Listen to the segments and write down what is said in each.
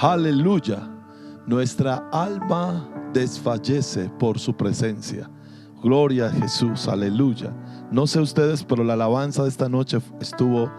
Aleluya. Nuestra alma desfallece por su presencia. Gloria a Jesús, aleluya. No sé ustedes, pero la alabanza de esta noche estuvo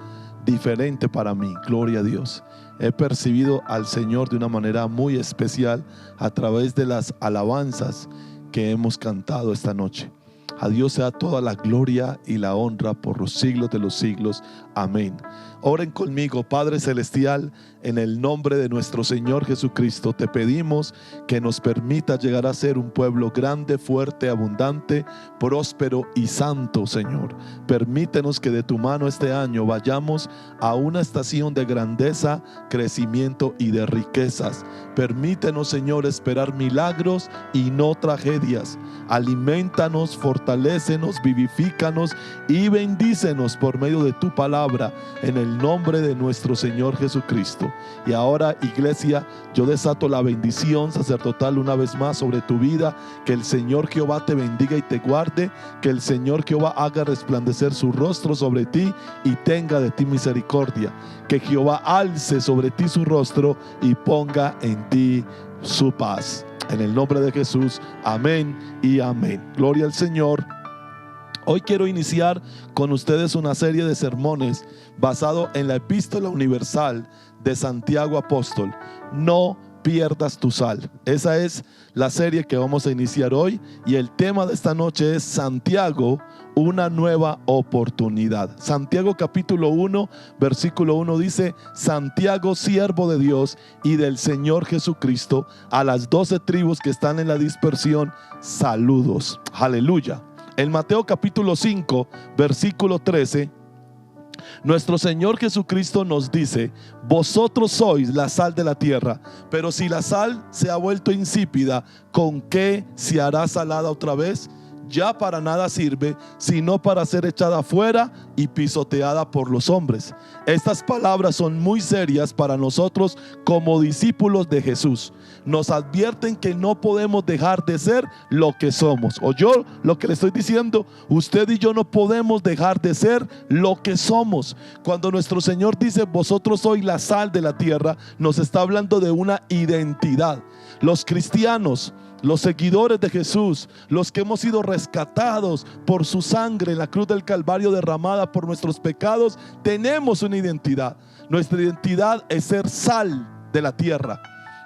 diferente para mí. Gloria a Dios. He percibido al Señor de una manera muy especial a través de las alabanzas que hemos cantado esta noche. A Dios sea toda la gloria y la honra por los siglos de los siglos. Amén. Oren conmigo. Padre celestial, en el nombre de nuestro Señor Jesucristo, te pedimos que nos permita llegar a ser un pueblo grande, fuerte, abundante, próspero y santo, Señor. Permítenos que de tu mano este año vayamos a una estación de grandeza, crecimiento y de riquezas. Permítenos, Señor, esperar milagros y no tragedias. Aliméntanos, fortalécenos, vivifícanos y bendícenos por medio de tu palabra, en el nombre de nuestro Señor Jesucristo. Y ahora, iglesia, yo desato la bendición sacerdotal una vez más sobre tu vida. Que el Señor Jehová te bendiga y te guarde. Que el Señor Jehová haga resplandecer su rostro sobre ti y tenga de ti misericordia. Que Jehová alce sobre ti su rostro y ponga en ti su paz. En el nombre de Jesús, amén y amén. Gloria al Señor. Hoy quiero iniciar con ustedes una serie de sermones basado en la Epístola Universal de Santiago Apóstol. No pierdas tu sal. Esa es la serie que vamos a iniciar hoy, y el tema de esta noche es Santiago, una nueva oportunidad. Santiago capítulo 1, versículo 1 dice: Santiago, siervo de Dios y del Señor Jesucristo, a las 12 tribus que están en la dispersión, saludos. Aleluya. En Mateo capítulo 5, versículo 13, nuestro Señor Jesucristo nos dice: vosotros sois la sal de la tierra, pero si la sal se ha vuelto insípida, ¿con qué se hará salada otra vez? Ya para nada sirve, sino para ser echada fuera y pisoteada por los hombres. Estas palabras son muy serias para nosotros como discípulos de Jesús. Nos advierten que no podemos dejar de ser lo que somos. ¿Oyó lo que le estoy diciendo? Usted y yo no podemos dejar de ser lo que somos. Cuando nuestro Señor dice: vosotros sois la sal de la tierra, nos está hablando de una identidad. Los cristianos, los seguidores de Jesús, los que hemos sido rescatados por su sangre en la cruz del Calvario derramada por nuestros pecados, tenemos una identidad. Nuestra identidad es ser sal de la tierra.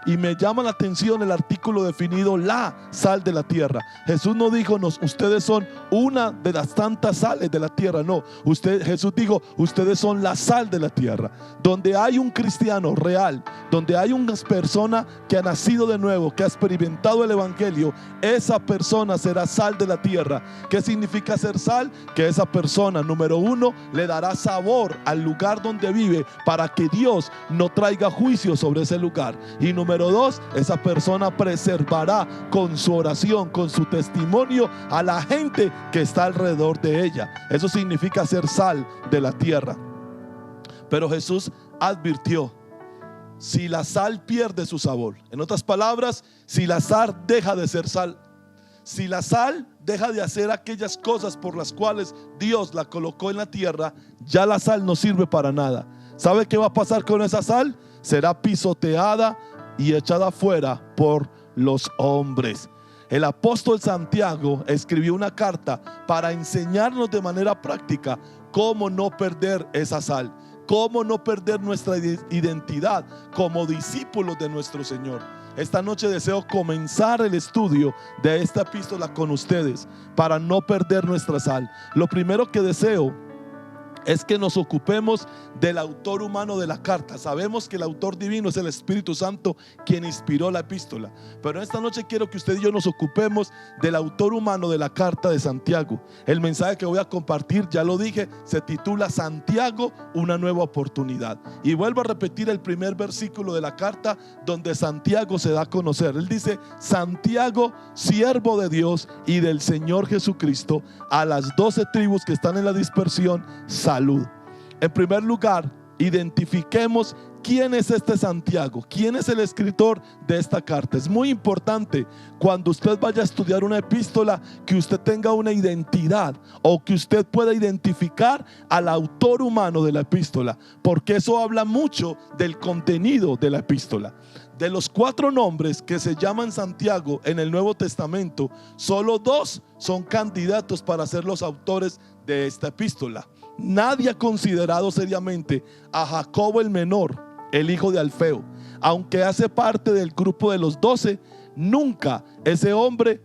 Y me llama la atención el artículo definido: la sal de la tierra. Jesús no dijo: ustedes son una de las tantas sales de la tierra. No, Jesús dijo: ustedes son la sal de la tierra. Donde hay un cristiano real, donde hay una persona que ha nacido de nuevo, que ha experimentado el evangelio, esa persona será sal de la tierra. ¿Qué significa ser sal? Que esa persona, número uno, le dará sabor al lugar donde vive, para que Dios no traiga juicio sobre ese lugar. Y número dos, esa persona preservará con su oración, con su testimonio, a la gente que está alrededor de ella. Eso significa ser sal de la tierra. Pero Jesús advirtió: si la sal pierde su sabor, en otras palabras, si la sal deja de ser sal, si la sal deja de hacer aquellas cosas por las cuales Dios la colocó en la tierra, ya la sal no sirve para nada. ¿Sabe qué va a pasar con esa sal? Será pisoteada y echada fuera por los hombres. El apóstol Santiago escribió una carta para enseñarnos de manera práctica cómo no perder esa sal, cómo no perder nuestra identidad como discípulos de nuestro Señor. Esta noche deseo comenzar el estudio de esta epístola con ustedes para no perder nuestra sal. Lo primero que deseo es que nos ocupemos del autor humano de la carta. Sabemos que el autor divino es el Espíritu Santo, quien inspiró la epístola, pero esta noche quiero que usted y yo nos ocupemos del autor humano de la carta de Santiago. El mensaje que voy a compartir, ya lo dije, se titula Santiago, una nueva oportunidad. Y vuelvo a repetir el primer versículo de la carta, donde Santiago se da a conocer. Él dice: Santiago, siervo de Dios y del Señor Jesucristo, a las 12 tribus que están en la dispersión, salud. En primer lugar, identifiquemos quién es este Santiago, quién es el escritor de esta carta. Es muy importante cuando usted vaya a estudiar una epístola que usted tenga una identidad, o que usted pueda identificar al autor humano de la epístola, porque eso habla mucho del contenido de la epístola. De los 4 nombres que se llaman Santiago en el Nuevo Testamento, solo 2 son candidatos para ser los autores de esta epístola. Nadie ha considerado seriamente a Jacobo el menor, el hijo de Alfeo. Aunque hace parte del grupo de los 12, nunca ese hombre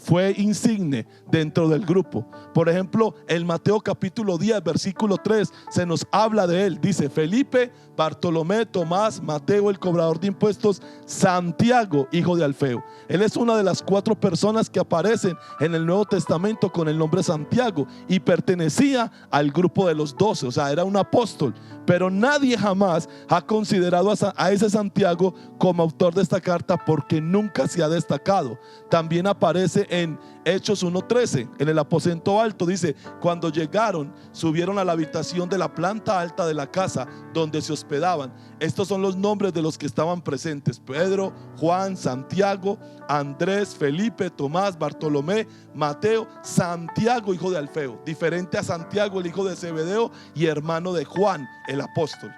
fue insigne dentro del grupo. Por ejemplo, en Mateo capítulo 10 versículo 3 se nos habla de él. Dice: Felipe, Bartolomé, Tomás, Mateo el cobrador de impuestos, Santiago hijo de Alfeo. Él es una de las 4 personas que aparecen en el Nuevo Testamento con el nombre Santiago, y pertenecía al grupo de los 12, o sea, era un apóstol. Pero nadie jamás ha considerado a ese Santiago como autor de esta carta, porque nunca se ha destacado. También aparece en Hechos 1:13, en el aposento alto. Dice: cuando llegaron, subieron a la habitación de la planta alta de la casa donde se hospedaban. Estos son los nombres de los que estaban presentes: Pedro, Juan, Santiago, Andrés, Felipe, Tomás, Bartolomé, Mateo, Santiago hijo de Alfeo, diferente a Santiago el hijo de Zebedeo y hermano de Juan el apóstol.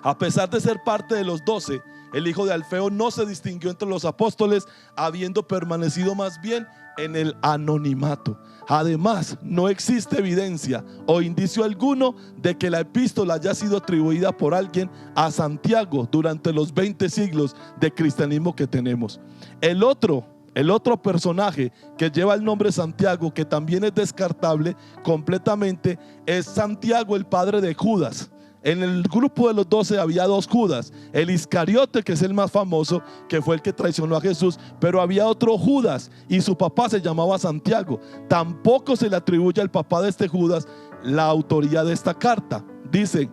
A pesar de ser parte de los 12, el hijo de Alfeo no se distinguió entre los apóstoles, habiendo permanecido más bien en el anonimato. Además, no existe evidencia o indicio alguno de que la epístola haya sido atribuida por alguien a Santiago durante los 20 siglos de cristianismo que tenemos. El otro personaje que lleva el nombre Santiago, que también es descartable completamente, es Santiago, el padre de Judas. En el grupo de los 12 había 2 Judas: el Iscariote, que es el más famoso, que fue el que traicionó a Jesús, pero había otro Judas y su papá se llamaba Santiago. Tampoco se le atribuye al papá de este Judas la autoría de esta carta. Dice: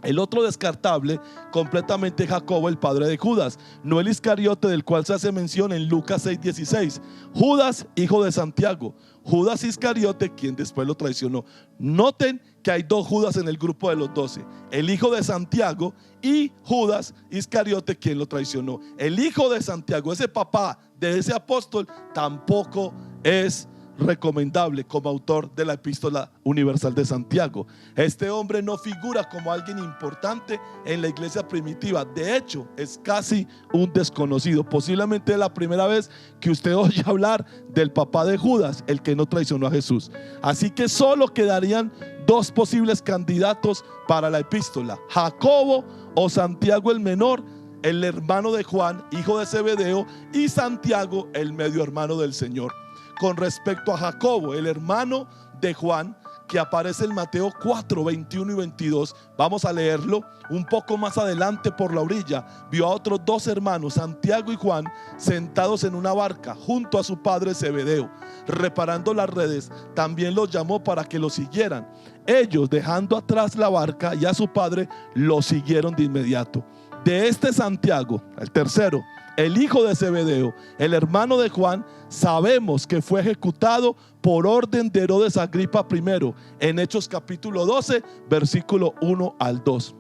el otro descartable completamente, Jacobo, el padre de Judas, no el Iscariote del cual se hace mención en Lucas 6:16. Judas, hijo de Santiago. Judas Iscariote, quien después lo traicionó. Noten que hay 2 Judas en el grupo de los 12: el hijo de Santiago y Judas Iscariote, quien lo traicionó. El hijo de Santiago, ese papá de ese apóstol, tampoco es recomendable como autor de la epístola universal de Santiago. Este hombre no figura como alguien importante en la iglesia primitiva. De hecho, es casi un desconocido. Posiblemente es la primera vez que usted oye hablar del papá de Judas, el que no traicionó a Jesús. Así que solo quedarían 2 posibles candidatos para la epístola: Jacobo o Santiago el menor, el hermano de Juan, hijo de Zebedeo, y Santiago, el medio hermano del Señor. Con respecto a Jacobo, el hermano de Juan, que aparece en Mateo 4, 21 y 22, vamos a leerlo. Un poco más adelante, por la orilla, vio a otros 2 hermanos, Santiago y Juan, sentados en una barca junto a su padre Zebedeo, reparando las redes. También los llamó para que lo siguieran. Ellos, dejando atrás la barca y a su padre, lo siguieron de inmediato. De este Santiago, el tercero, el hijo de Zebedeo, el hermano de Juan, sabemos que fue ejecutado por orden de Herodes Agripa I, en Hechos capítulo 12, versículo 1 al 2.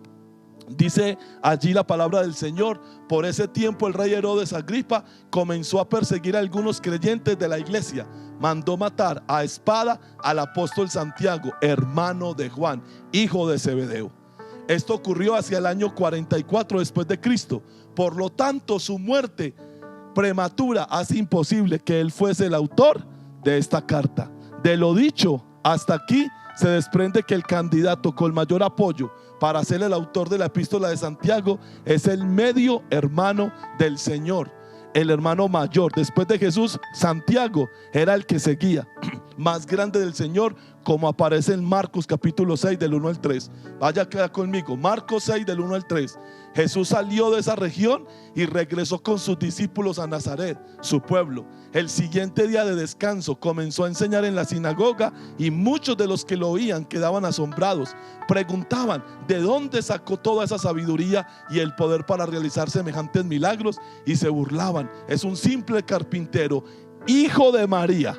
Dice allí la palabra del Señor: por ese tiempo el rey Herodes Agripa comenzó a perseguir a algunos creyentes de la iglesia. Mandó matar a espada al apóstol Santiago, hermano de Juan, hijo de Zebedeo. Esto ocurrió hacia el año 44 después de Cristo. Por lo tanto, su muerte prematura hace imposible que él fuese el autor de esta carta. De lo dicho hasta aquí, se desprende que el candidato con mayor apoyo para ser el autor de la epístola de Santiago es el medio hermano del Señor, el hermano mayor. Después de Jesús, Santiago era el que seguía, más grande del Señor, como aparece en Marcos capítulo 6 del 1 al 3. Vaya acá conmigo, Marcos 6 del 1 al 3. Jesús salió de esa región y regresó con sus discípulos a Nazaret, su pueblo. El siguiente día de descanso comenzó a enseñar en la sinagoga, y muchos de los que lo oían quedaban asombrados. Preguntaban de dónde sacó toda esa sabiduría y el poder para realizar semejantes milagros, y se burlaban. Es un simple carpintero, hijo de María.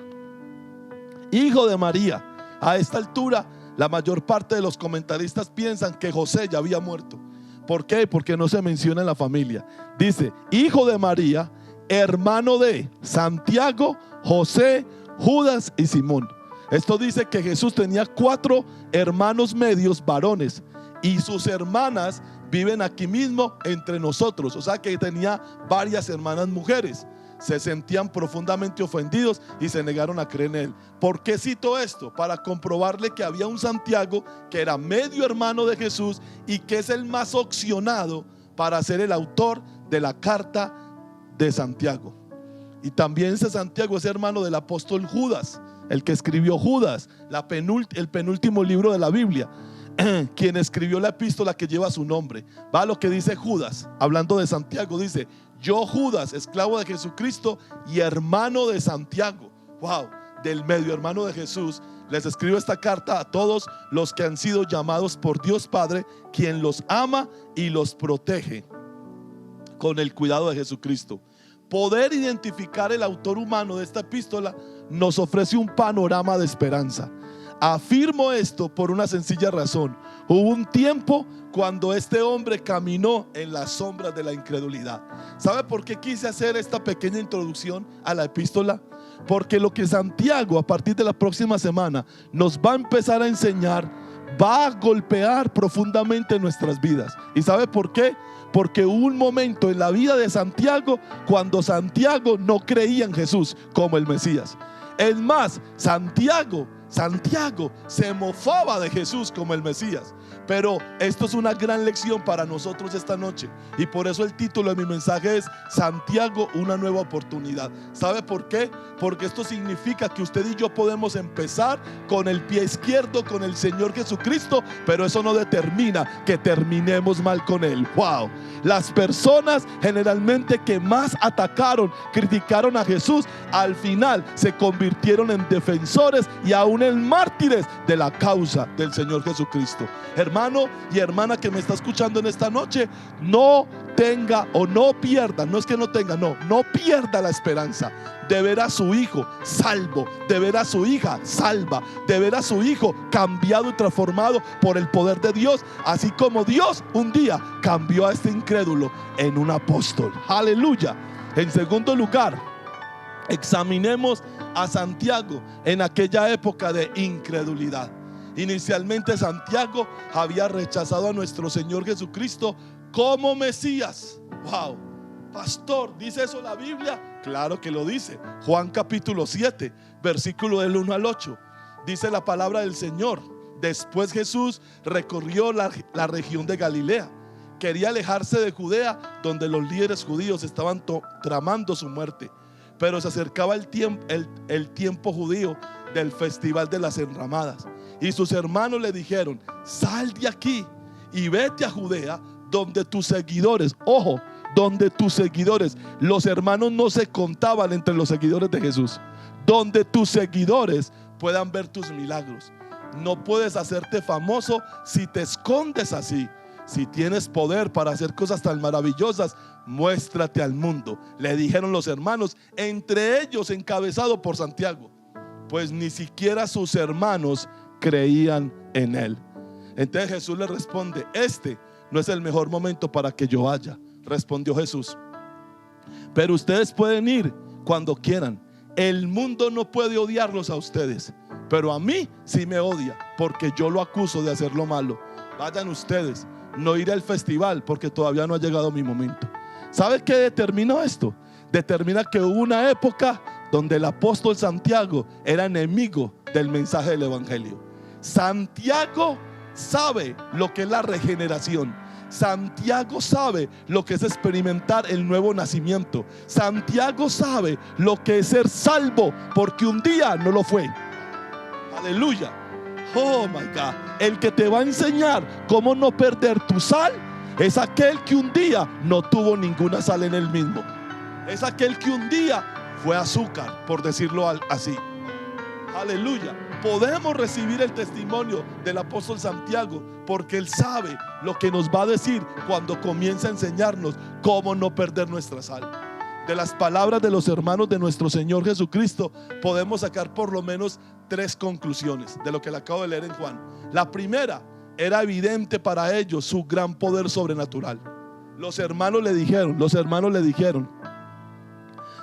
Hijo de María. A esta altura, la mayor parte de los comentaristas piensan que José ya había muerto. ¿Por qué? Porque no se menciona en la familia. Dice, hijo de María, hermano de Santiago, José, Judas y Simón. Esto dice que Jesús tenía 4 hermanos medios varones y sus hermanas viven aquí mismo entre nosotros. O sea que tenía varias hermanas mujeres. Se sentían profundamente ofendidos y se negaron a creer en él. ¿Por qué cito esto? Para comprobarle que había un Santiago que era medio hermano de Jesús y que es el más opcionado para ser el autor de la carta de Santiago. Y también ese Santiago es hermano del apóstol Judas, el que escribió Judas, el penúltimo libro de la Biblia, quien escribió la epístola que lleva su nombre. Va lo que dice Judas, hablando de Santiago, dice: yo, Judas, esclavo de Jesucristo y hermano de Santiago, wow, del medio hermano de Jesús, les escribo esta carta a todos los que han sido llamados por Dios Padre, quien los ama y los protege con el cuidado de Jesucristo. Poder identificar el autor humano de esta epístola nos ofrece un panorama de esperanza. Afirmo esto por una sencilla razón: hubo un tiempo cuando este hombre caminó en las sombras de la incredulidad. ¿Sabe por qué quise hacer esta pequeña introducción a la epístola? Porque lo que Santiago a partir de la próxima semana nos va a empezar a enseñar va a golpear profundamente nuestras vidas. ¿Y sabe por qué? Porque hubo un momento en la vida de Santiago cuando Santiago no creía en Jesús como el Mesías. Es más, Santiago se mofaba de Jesús como el Mesías. Pero esto es una gran lección para nosotros esta noche, y por eso el título de mi mensaje es Santiago, una nueva oportunidad. ¿Sabe por qué? Porque esto significa que usted y yo podemos empezar con el pie izquierdo con el Señor Jesucristo, pero eso no determina que terminemos mal con Él. Wow. Las personas generalmente que más atacaron, criticaron a Jesús, al final se convirtieron en defensores y aún en mártires de la causa del Señor Jesucristo. Hermano y hermana que me está escuchando en esta noche, no tenga o no pierda, no es que no tenga, no pierda la esperanza de ver a su hijo salvo, de ver a su hija salva, de ver a su hijo cambiado y transformado por el poder de Dios, así como Dios un día cambió a este incrédulo en un apóstol. Aleluya. En segundo lugar, examinemos a Santiago en aquella época de incredulidad. Inicialmente Santiago había rechazado a nuestro Señor Jesucristo como Mesías. Wow, pastor, ¿dice eso la Biblia? Claro que lo dice. Juan capítulo 7, versículo del 1 al 8. Dice la palabra del Señor: después Jesús recorrió la región de Galilea. Quería alejarse de Judea, donde los líderes judíos estaban tramando su muerte. Pero se acercaba el tiempo judío del festival de las enramadas, y sus hermanos le dijeron: sal de aquí y vete a Judea, donde tus seguidores, ojo, donde tus seguidores, los hermanos no se contaban entre los seguidores de Jesús, donde tus seguidores puedan ver tus milagros. No puedes hacerte famoso si te escondes así. Si tienes poder para hacer cosas tan maravillosas, muéstrate al mundo, le dijeron los hermanos, entre ellos encabezado por Santiago, pues ni siquiera sus hermanos creían en él. Entonces Jesús le responde: este no es el mejor momento para que yo vaya. Respondió Jesús: pero ustedes pueden ir cuando quieran. El mundo no puede odiarlos a ustedes, pero a mí sí me odia, porque yo lo acuso de hacer lo malo. Vayan ustedes. No iré al festival porque todavía no ha llegado mi momento. ¿Sabe qué determinó esto? Determina que hubo una época donde el apóstol Santiago era enemigo del mensaje del evangelio. Santiago sabe lo que es la regeneración. Santiago sabe lo que es experimentar el nuevo nacimiento. Santiago sabe lo que es ser salvo, porque un día no lo fue. Aleluya. Oh my God. El que te va a enseñar cómo no perder tu sal es aquel que un día no tuvo ninguna sal en él mismo. Es aquel que un día fue azúcar, por decirlo así. Aleluya. Podemos recibir el testimonio del apóstol Santiago porque él sabe lo que nos va a decir cuando comienza a enseñarnos cómo no perder nuestra sal. de las palabras de los hermanos de nuestro Señor Jesucristo podemos sacar por lo menos 3 conclusiones de lo que le acabo de leer en Juan. La primera, era evidente para ellos su gran poder sobrenatural. Los hermanos le dijeron: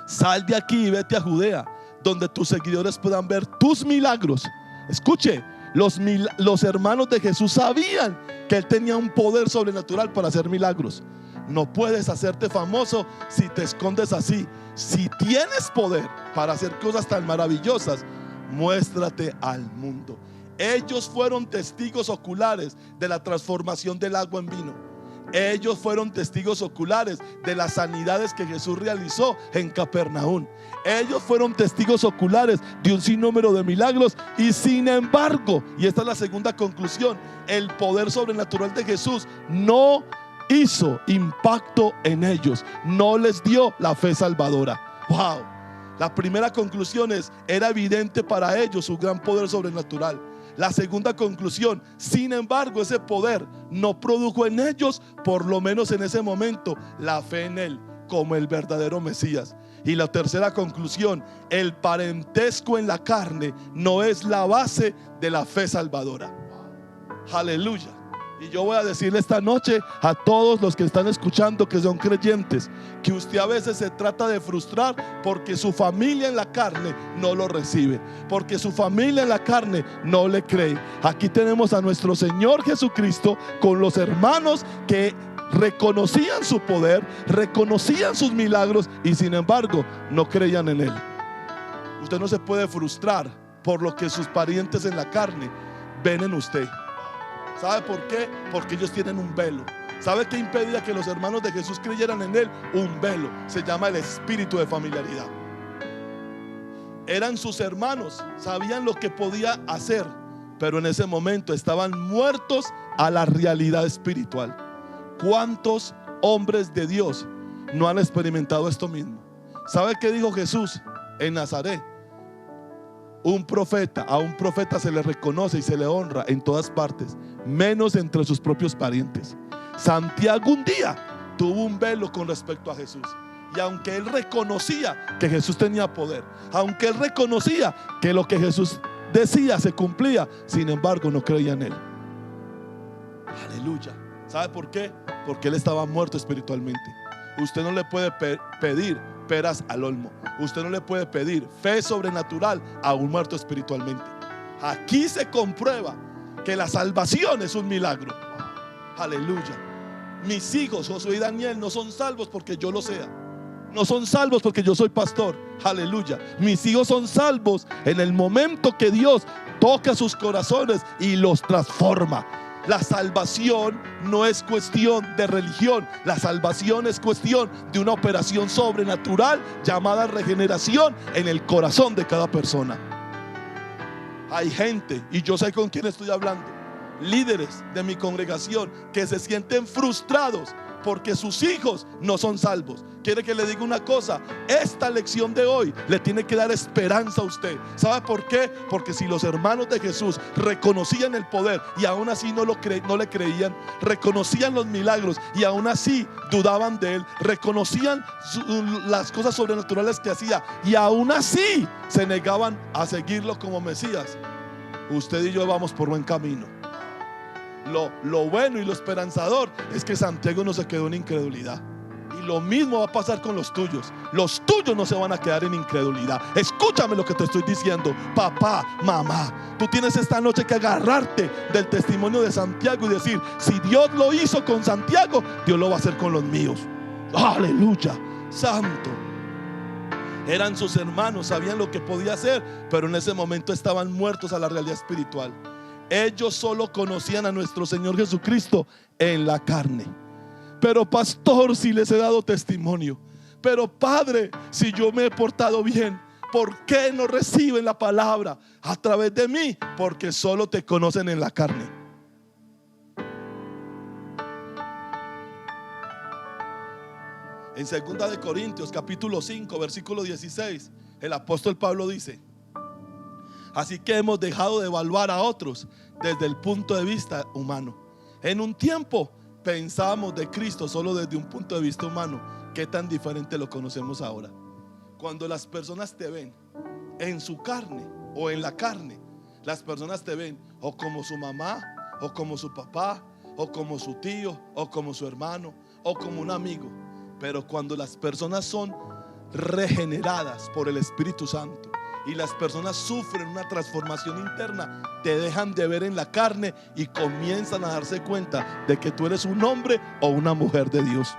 sal de aquí y vete a Judea, donde tus seguidores puedan ver tus milagros. Escuche, los hermanos de Jesús sabían que él tenía un poder sobrenatural para hacer milagros. No puedes hacerte famoso si te escondes así. Si tienes poder para hacer cosas tan maravillosas, muéstrate al mundo. Ellos fueron testigos oculares de la transformación del agua en vino. Ellos fueron testigos oculares de las sanidades que Jesús realizó en Capernaum. Ellos fueron testigos oculares de un sinnúmero de milagros. Y sin embargo, y esta es la segunda conclusión, el poder sobrenatural de Jesús no hizo impacto en ellos, no les dio la fe salvadora. Wow. La primera conclusión es: era evidente para ellos su gran poder sobrenatural. La segunda conclusión: sin embargo, ese poder no produjo en ellos, por lo menos en ese momento, la fe en él como el verdadero Mesías. Y la tercera conclusión: el parentesco en la carne no es la base de la fe salvadora. Aleluya. Y yo voy a decirle esta noche a todos los que están escuchando, que son creyentes, que usted a veces se trata de frustrar porque su familia en la carne no lo recibe, porque su familia en la carne no le cree. Aquí tenemos a nuestro Señor Jesucristo con los hermanos que reconocían su poder, reconocían sus milagros, y sin embargo no creían en él. Usted no se puede frustrar por lo que sus parientes en la carne ven en usted. ¿Sabe por qué? Porque ellos tienen un velo. ¿Sabe qué impedía que los hermanos de Jesús creyeran en él? Un velo. Se llama el espíritu de familiaridad. Eran sus hermanos, sabían lo que podía hacer, pero en ese momento estaban muertos a la realidad espiritual. ¿Cuántos hombres de Dios no han experimentado esto mismo? ¿Sabe qué dijo Jesús en Nazaret? A un profeta se le reconoce y se le honra en todas partes, menos entre sus propios parientes. Santiago un día tuvo un velo con respecto a Jesús, y aunque él reconocía que Jesús tenía poder, aunque él reconocía que lo que Jesús decía se cumplía, sin embargo no creía en él. Aleluya. ¿Sabe por qué? Porque él estaba muerto espiritualmente. Usted no le puede pedir peras al olmo. Usted no le puede pedir fe sobrenatural a un muerto espiritualmente. Aquí se comprueba que la salvación es un milagro. Aleluya. Mis hijos Josué y Daniel no son salvos porque yo lo sea, no son salvos porque yo soy pastor. Aleluya. Mis hijos son salvos en el momento que Dios toca sus corazones y los transforma. La salvación no es cuestión de religión. La salvación es cuestión de una operación sobrenatural llamada regeneración en el corazón de cada persona. Hay gente, y yo sé con quién estoy hablando, líderes de mi congregación, que se sienten frustrados porque sus hijos no son salvos. Quiere que le diga una cosa: esta lección de hoy le tiene que dar esperanza a usted. ¿Sabe por qué? Porque si los hermanos de Jesús reconocían el poder y aún así no le creían, reconocían los milagros y aún así dudaban de él, reconocían las cosas sobrenaturales que hacía y aún así se negaban a seguirlo como Mesías, usted y yo vamos por buen camino. Lo bueno y lo esperanzador es que Santiago no se quedó en incredulidad. Y lo mismo va a pasar con los tuyos. Los tuyos no se van a quedar en incredulidad. Escúchame lo que te estoy diciendo, papá, mamá. Tú tienes esta noche que agarrarte del testimonio de Santiago y decir: si Dios lo hizo con Santiago, Dios lo va a hacer con los míos. Aleluya, santo. Eran sus hermanos, sabían lo que podía hacer, pero en ese momento estaban muertos a la realidad espiritual. Ellos solo conocían a nuestro Señor Jesucristo en la carne. Pero pastor, si les he dado testimonio. Pero padre, si yo me he portado bien, ¿por qué no reciben la palabra a través de mí? Porque solo te conocen en la carne. En 2 de Corintios capítulo 5 versículo 16, el apóstol Pablo dice: así que hemos dejado de evaluar a otros desde el punto de vista humano. En un tiempo pensábamos de Cristo solo desde un punto de vista humano, ¿qué tan diferente lo conocemos ahora? Cuando las personas te ven en su carne o en la carne, las personas te ven o como su mamá, o como su papá, o como su tío, o como su hermano, o como un amigo. Pero cuando las personas son regeneradas por el Espíritu Santo y las personas sufren una transformación interna, te dejan de ver en la carne y comienzan a darse cuenta de que tú eres un hombre o una mujer de Dios.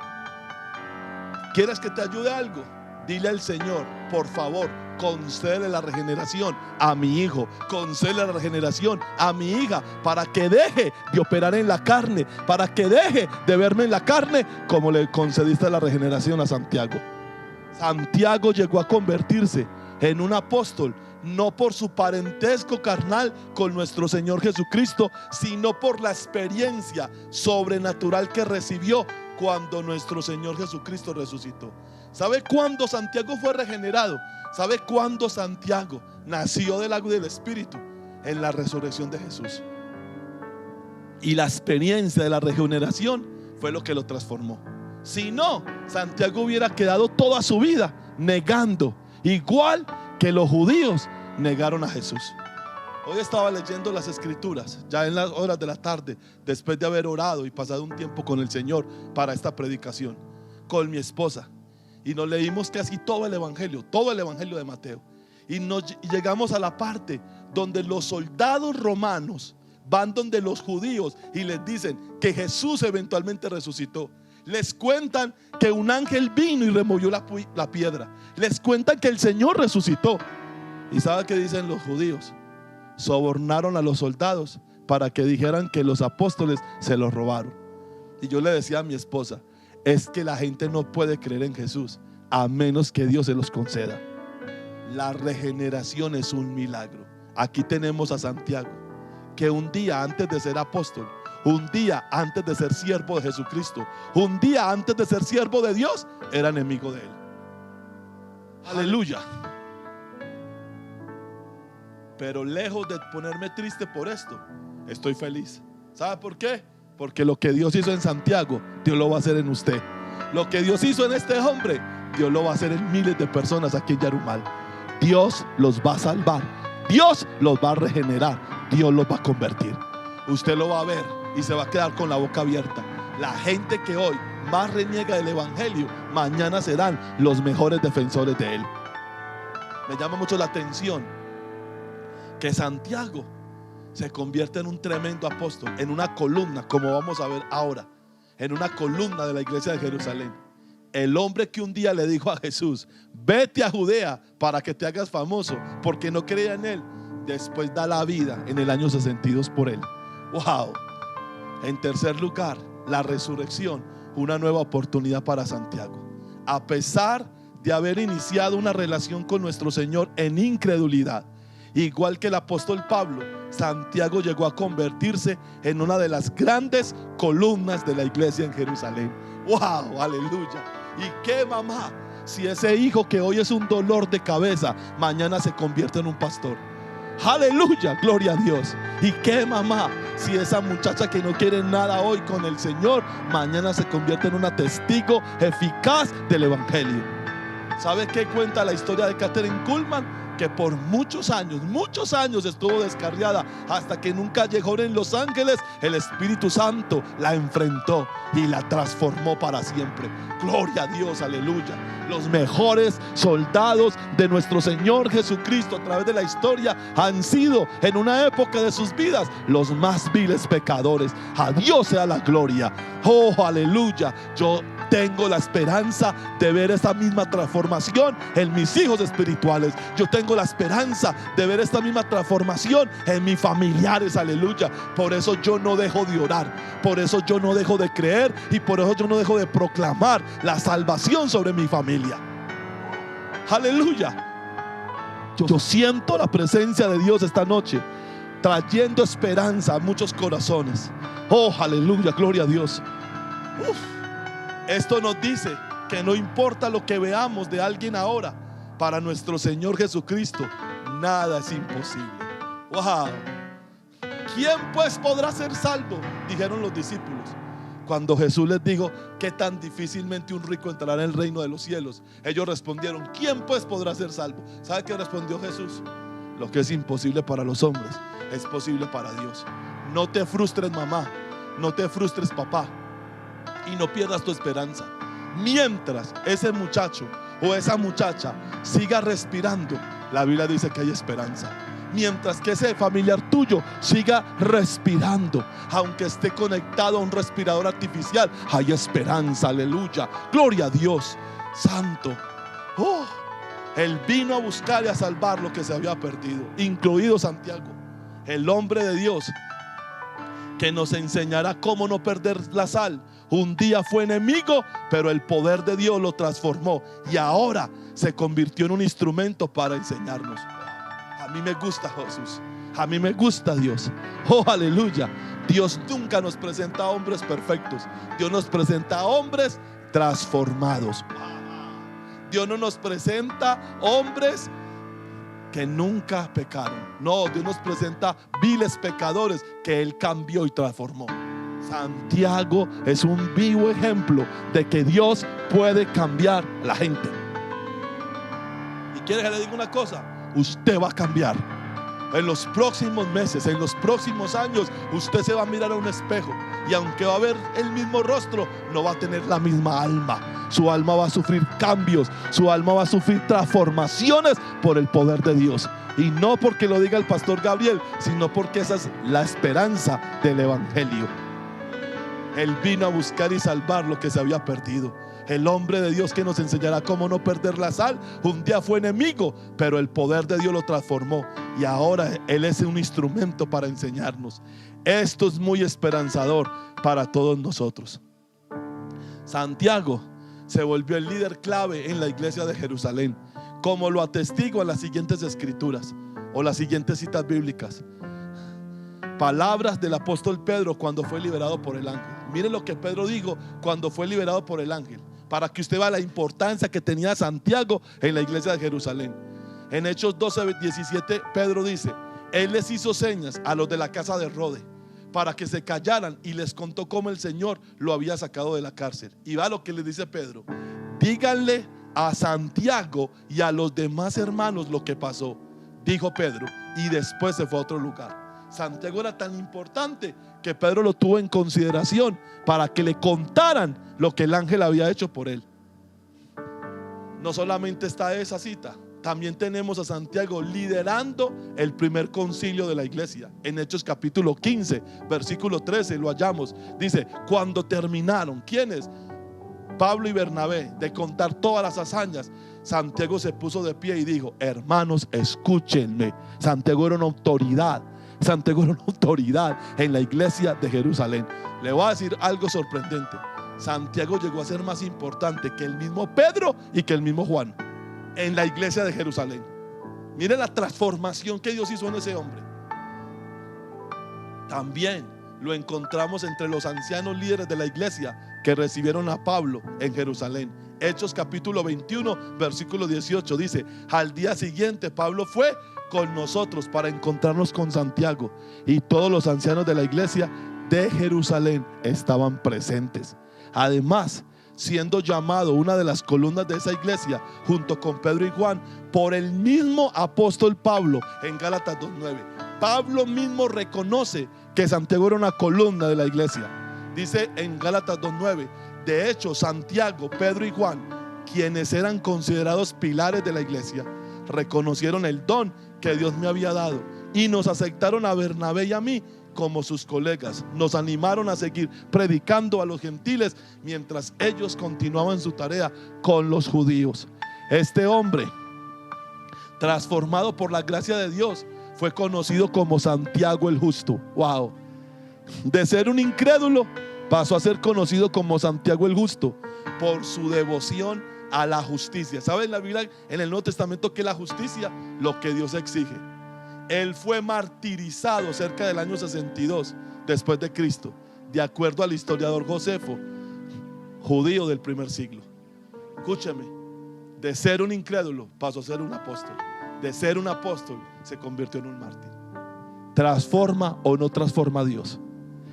¿Quieres que te ayude algo? Dile al Señor, por favor, concede la regeneración a mi hijo, concede la regeneración a mi hija, para que deje de operar en la carne, para que deje de verme en la carne, como le concediste la regeneración a Santiago. Santiago llegó a convertirse en un apóstol, no por su parentesco carnal con nuestro Señor Jesucristo, sino por la experiencia sobrenatural que recibió cuando nuestro Señor Jesucristo resucitó. ¿Sabe cuándo Santiago fue regenerado? ¿Sabe cuándo Santiago nació del agua y del Espíritu? En la resurrección de Jesús. Y la experiencia de la regeneración fue lo que lo transformó. Si no, Santiago hubiera quedado toda su vida negando, igual que los judíos negaron a Jesús. Hoy estaba leyendo las escrituras, ya en las horas de la tarde, después de haber orado y pasado un tiempo con el Señor para esta predicación, con mi esposa. Y nos leímos casi todo el evangelio de Mateo. Y llegamos a la parte donde los soldados romanos van donde los judíos y les dicen que Jesús eventualmente resucitó. Les cuentan que un ángel vino y removió la piedra. Les cuentan que el Señor resucitó. ¿Y sabe qué dicen los judíos? Sobornaron a los soldados para que dijeran que los apóstoles se los robaron. Y yo le decía a mi esposa, es que la gente no puede creer en Jesús a menos que Dios se los conceda. La regeneración es un milagro. Aquí tenemos a Santiago, que un día antes de ser apóstol, un día antes de ser siervo de Jesucristo, un día antes de ser siervo de Dios, era enemigo de él. Aleluya. Pero lejos de ponerme triste por esto, estoy feliz. ¿Sabe por qué? Porque lo que Dios hizo en Santiago, Dios lo va a hacer en usted. Lo que Dios hizo en este hombre, Dios lo va a hacer en miles de personas aquí en Yarumal. Dios los va a salvar, Dios los va a regenerar, Dios los va a convertir. Usted lo va a ver y se va a quedar con la boca abierta. La gente que hoy más reniega del evangelio, mañana serán los mejores defensores de él. Me llama mucho la atención que Santiago se convierte en un tremendo apóstol, en una columna, como vamos a ver ahora, en una columna de la iglesia de Jerusalén. El hombre que un día le dijo a Jesús, vete a Judea para que te hagas famoso, porque no creía en él, después da la vida en el año 62 por él. Wow. En tercer lugar, la resurrección, una nueva oportunidad para Santiago. A pesar de haber iniciado una relación con nuestro Señor en incredulidad, igual que el apóstol Pablo, Santiago llegó a convertirse en una de las grandes columnas de la iglesia en Jerusalén. ¡Wow! ¡Aleluya! ¿Y qué mamá? Si ese hijo que hoy es un dolor de cabeza, mañana se convierte en un pastor. ¡Aleluya! ¡Gloria a Dios! ¿Y qué mamá? Si esa muchacha que no quiere nada hoy con el Señor, mañana se convierte en una testigo eficaz del evangelio. ¿Sabe qué cuenta la historia de Kathryn Kuhlman? Que por muchos años estuvo descarriada, hasta que en un callejón en Los Ángeles el Espíritu Santo la enfrentó y la transformó para siempre. Gloria a Dios, aleluya. Los mejores soldados de nuestro Señor Jesucristo a través de la historia han sido en una época de sus vidas los más viles pecadores. A Dios sea la gloria. Oh, aleluya. Yo tengo la esperanza de ver esta misma transformación en mis hijos espirituales. Yo tengo la esperanza de ver esta misma transformación en mis familiares, aleluya. Por eso yo no dejo de orar, por eso yo no dejo de creer y por eso yo no dejo de proclamar la salvación sobre mi familia. Aleluya. Yo siento la presencia de Dios esta noche, trayendo esperanza a muchos corazones. Oh, aleluya, gloria a Dios. Esto nos dice que no importa lo que veamos de alguien ahora, para nuestro Señor Jesucristo nada es imposible. Wow. ¿Quién pues podrá ser salvo?, dijeron los discípulos, Cuando Jesús les dijo: ¿qué tan difícilmente un rico entrará en el reino de los cielos? Ellos respondieron: ¿quién pues podrá ser salvo? ¿Sabe qué respondió Jesús? Lo que es imposible para los hombres es posible para Dios. No te frustres, mamá, no te frustres, papá, y no pierdas tu esperanza. Mientras ese muchacho o esa muchacha siga respirando, la Biblia dice que hay esperanza. Mientras que ese familiar tuyo siga respirando, aunque esté conectado a un respirador artificial, hay esperanza. Aleluya, gloria a Dios, santo. Él vino a buscar y a salvar lo que se había perdido, incluido Santiago, el hombre de Dios que nos enseñará cómo no perder la sal. Un día fue enemigo, pero el poder de Dios lo transformó y ahora se convirtió en un instrumento para enseñarnos. A mí me gusta Jesús, a mí me gusta Dios. Oh, aleluya. Dios nunca nos presenta a hombres perfectos. Dios nos presenta a hombres transformados. Dios no nos presenta hombres que nunca pecaron. No, Dios nos presenta viles pecadores que Él cambió y transformó. Santiago es un vivo ejemplo de que Dios puede cambiar a la gente. Y quiere que le diga una cosa: usted va a cambiar. En los próximos meses, en los próximos años, usted se va a mirar a un espejo y aunque va a ver el mismo rostro, no va a tener la misma alma. Su alma va a sufrir cambios, su alma va a sufrir transformaciones por el poder de Dios. Y no porque lo diga el pastor Gabriel, sino porque esa es la esperanza del evangelio. Él vino a buscar y salvar lo que se había perdido. El hombre de Dios que nos enseñará cómo no perder la sal, un día fue enemigo, pero el poder de Dios lo transformó y ahora Él es un instrumento para enseñarnos. Esto es muy esperanzador para todos nosotros. Santiago se volvió el líder clave en la iglesia de Jerusalén, como lo atestiguan las siguientes escrituras o las siguientes citas bíblicas. Palabras del apóstol Pedro cuando fue liberado por el ángel. Miren lo que Pedro dijo cuando fue liberado por el ángel, para que usted vea la importancia que tenía Santiago en la iglesia de Jerusalén. En Hechos 12:17 Pedro dice: Él les hizo señas a los de la casa de Rode para que se callaran y les contó cómo el Señor lo había sacado de la cárcel. Y va lo que le dice Pedro: díganle a Santiago y a los demás hermanos lo que pasó. Dijo Pedro y después se fue a otro lugar. Santiago era tan importante que Pedro lo tuvo en consideración para que le contaran lo que el ángel había hecho por él. No solamente está esa cita, también tenemos a Santiago liderando el primer concilio de la iglesia. En Hechos capítulo 15 versículo 13 lo hallamos. Dice: cuando terminaron, ¿quiénes? Pablo y Bernabé, de contar todas las hazañas, Santiago se puso de pie y dijo: hermanos, escúchenme. Santiago era una autoridad. Santiago era una autoridad en la iglesia de Jerusalén. Le voy a decir algo sorprendente: Santiago llegó a ser más importante que el mismo Pedro y que el mismo Juan en la iglesia de Jerusalén. Mire la transformación que Dios hizo en ese hombre. También lo encontramos entre los ancianos líderes de la iglesia que recibieron a Pablo en Jerusalén. Hechos capítulo 21 versículo 18 dice: al día siguiente Pablo fue con nosotros para encontrarnos con Santiago, y todos los ancianos de la iglesia de Jerusalén estaban presentes. Además, siendo llamado una de las columnas de esa iglesia junto con Pedro y Juan por el mismo apóstol Pablo en Gálatas 2:9. Pablo mismo reconoce que Santiago era una columna de la iglesia. Dice en Gálatas 2:9: de hecho, Santiago, Pedro y Juan, quienes eran considerados pilares de la iglesia, reconocieron el don que Dios me había dado y nos aceptaron a Bernabé y a mí como sus colegas. Nos animaron a seguir predicando a los gentiles mientras ellos continuaban su tarea con los judíos. Este hombre, transformado por la gracia de Dios, fue conocido como Santiago el Justo. Wow. De ser un incrédulo, pasó a ser conocido como Santiago el Justo por su devoción a la justicia. ¿Saben la Biblia en el Nuevo Testamento que la justicia? Lo que Dios exige. Él fue martirizado cerca del año 62 después de Cristo, de acuerdo al historiador Josefo, judío del primer siglo. Escúcheme: de ser un incrédulo pasó a ser un apóstol. De ser un apóstol se convirtió en un mártir. ¿Transforma o no transforma a Dios?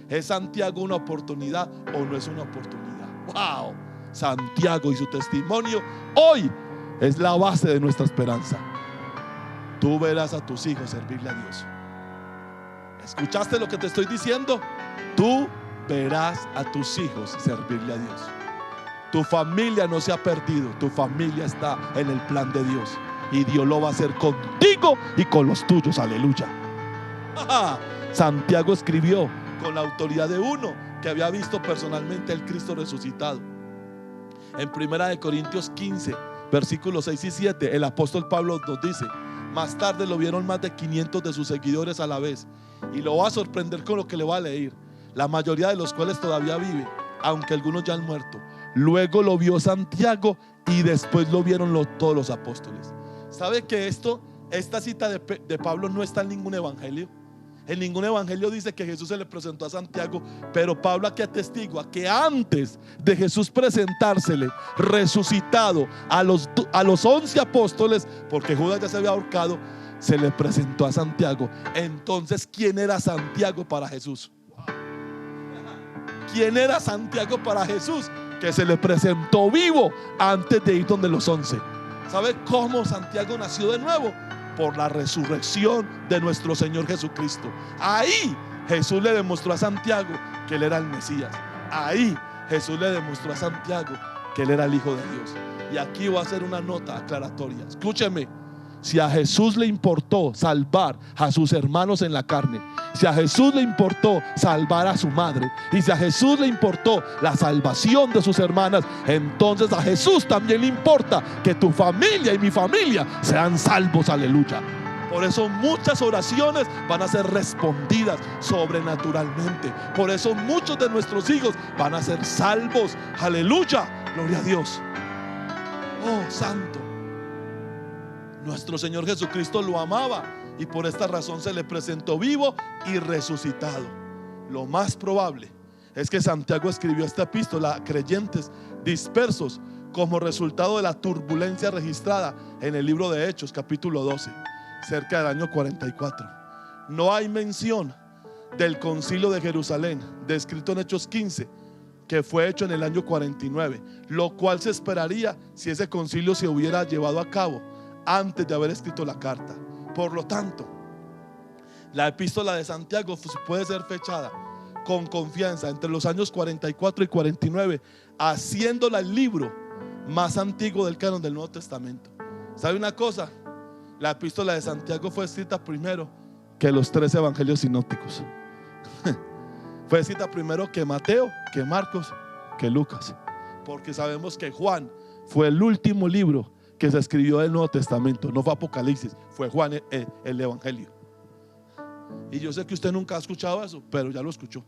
¿Es Santiago una oportunidad o no es una oportunidad? ¡Wow! Santiago y su testimonio hoy es la base de nuestra esperanza. Tú verás a tus hijos servirle a Dios. ¿Escuchaste lo que te estoy diciendo? Tú verás a tus hijos servirle a Dios. Tu familia no se ha perdido. Tu familia está en el plan de Dios. Y Dios lo va a hacer contigo y con los tuyos. Aleluya. Santiago escribió con la autoridad de uno que había visto personalmente al Cristo resucitado. En 1 Corintios 15 versículos 6 y 7, el apóstol Pablo nos dice: más tarde lo vieron más de 500 de sus seguidores a la vez. Y lo va a sorprender con lo que le va a leer, la mayoría de los cuales todavía viven, aunque algunos ya han muerto. Luego lo vio Santiago y después lo vieron todos los apóstoles. ¿Sabe que esta cita de Pablo no está en ningún evangelio? En ningún evangelio dice que Jesús se le presentó a Santiago, pero Pablo aquí atestigua que antes de Jesús presentársele resucitado a los 11 apóstoles, porque Judas ya se había ahorcado, se le presentó a Santiago. Entonces, ¿quién era Santiago para Jesús? ¿Quién era Santiago para Jesús? Que se le presentó vivo antes de ir donde los 11. ¿Sabe cómo Santiago nació de nuevo? Por la resurrección de nuestro Señor Jesucristo. Ahí Jesús le demostró a Santiago que él era el Mesías. Ahí Jesús le demostró a Santiago que él era el Hijo de Dios. Y aquí voy a hacer una nota aclaratoria. Escúcheme. Si a Jesús le importó salvar a sus hermanos en la carne, si a Jesús le importó salvar a su madre, y si a Jesús le importó la salvación de sus hermanas, entonces a Jesús también le importa que tu familia y mi familia sean salvos. Aleluya. Por eso muchas oraciones van a ser respondidas sobrenaturalmente. Por eso muchos de nuestros hijos van a ser salvos. Aleluya. Gloria a Dios. Oh, santo. Nuestro Señor Jesucristo lo amaba y por esta razón se le presentó vivo y resucitado. Lo más probable es que Santiago escribió esta epístola a creyentes dispersos como resultado de la turbulencia registrada en el libro de Hechos, capítulo 12, cerca del año 44. No hay mención del concilio de Jerusalén, descrito en Hechos 15, que fue hecho en el año 49, lo cual se esperaría si ese concilio se hubiera llevado a cabo antes de haber escrito la carta. Por lo tanto, la epístola de Santiago puede ser fechada con confianza entre los años 44 y 49, haciéndola el libro más antiguo del canon del Nuevo Testamento. ¿Sabe una cosa? La epístola de Santiago fue escrita primero que los 3 evangelios sinópticos. Fue escrita primero que Mateo, que Marcos, que Lucas, porque sabemos que Juan fue el último libro que se escribió del Nuevo Testamento. No fue Apocalipsis, fue Juan el Evangelio. Y yo sé que usted nunca ha escuchado eso, pero ya lo escuchó.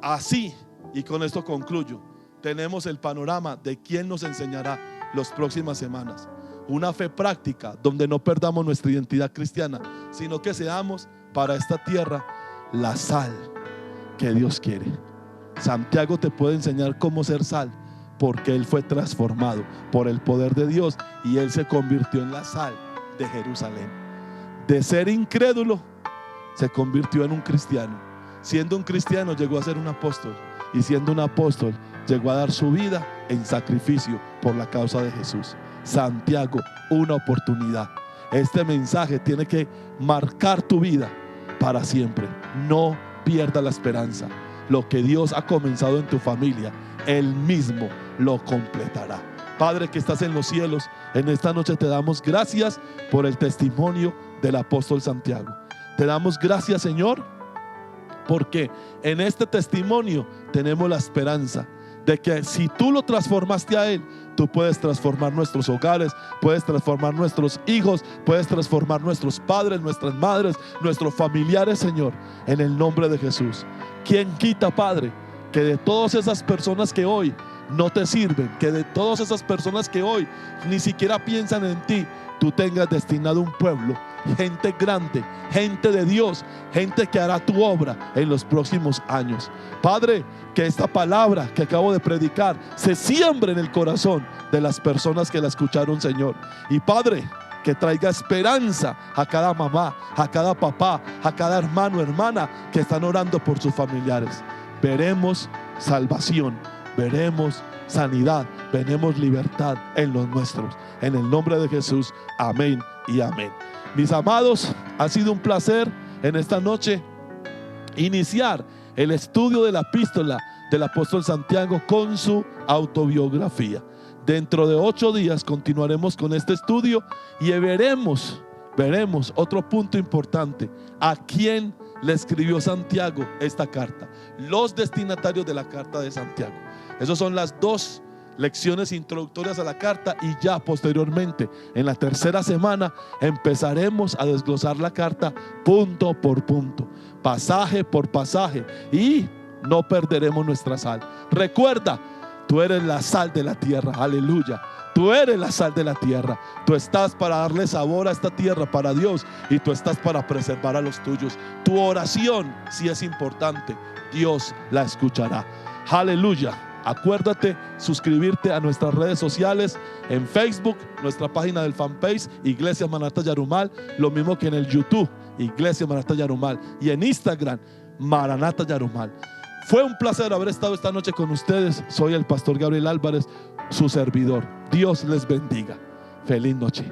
Así, y con esto concluyo, tenemos el panorama de quién nos enseñará las próximas semanas. Una fe práctica donde no perdamos nuestra identidad cristiana, sino que seamos para esta tierra la sal que Dios quiere. Santiago te puede enseñar cómo ser sal, porque él fue transformado por el poder de Dios y él se convirtió en la sal de Jerusalén. De ser incrédulo se convirtió en un cristiano. Siendo un cristiano llegó a ser un apóstol, y siendo un apóstol llegó a dar su vida en sacrificio por la causa de Jesús. Santiago, una oportunidad. Este mensaje tiene que marcar tu vida para siempre. No pierda la esperanza. Lo que Dios ha comenzado en tu familia, Él mismo lo completará. Padre que estás en los cielos, en esta noche te damos gracias por el testimonio del apóstol Santiago. Te damos gracias, Señor, porque en este testimonio tenemos la esperanza de que si tú lo transformaste a él, tú puedes transformar nuestros hogares, puedes transformar nuestros hijos, puedes transformar nuestros padres, nuestras madres, nuestros familiares, Señor, en el nombre de Jesús. ¿Quién quita, Padre, que de todas esas personas que hoy no te sirven, que de todas esas personas que hoy ni siquiera piensan en ti, tú tengas destinado un pueblo, gente grande, gente de Dios, gente que hará tu obra en los próximos años? Padre, que esta palabra que acabo de predicar se siembre en el corazón de las personas que la escucharon, Señor. Y Padre, que traiga esperanza a cada mamá, a cada papá, a cada hermano, hermana que están orando por sus familiares. Veremos salvación, veremos sanidad, veremos libertad en los nuestros. En el nombre de Jesús, amén y amén. Mis amados, ha sido un placer en esta noche iniciar el estudio de la epístola del apóstol Santiago con su autobiografía. Dentro de 8 días continuaremos con este estudio y veremos otro punto importante: a quién le escribió Santiago esta carta, los destinatarios de la carta de Santiago. Esas son las 2 lecciones introductorias a la carta, y ya posteriormente, en la tercera semana, empezaremos a desglosar la carta punto por punto, pasaje por pasaje, y no perderemos nuestra sal. Recuerda, tú eres la sal de la tierra, aleluya. Tú eres la sal de la tierra. Tú estás para darle sabor a esta tierra para Dios, y tú estás para preservar a los tuyos. Tu oración, si es importante, Dios la escuchará. Aleluya. Acuérdate suscribirte a nuestras redes sociales: en Facebook, nuestra página del fanpage Iglesia Maranata Yarumal, lo mismo que en el YouTube, Iglesia Maranata Yarumal, y en Instagram, Maranata Yarumal. Fue un placer haber estado esta noche con ustedes. Soy el pastor Gabriel Álvarez, su servidor. Dios les bendiga. Feliz noche.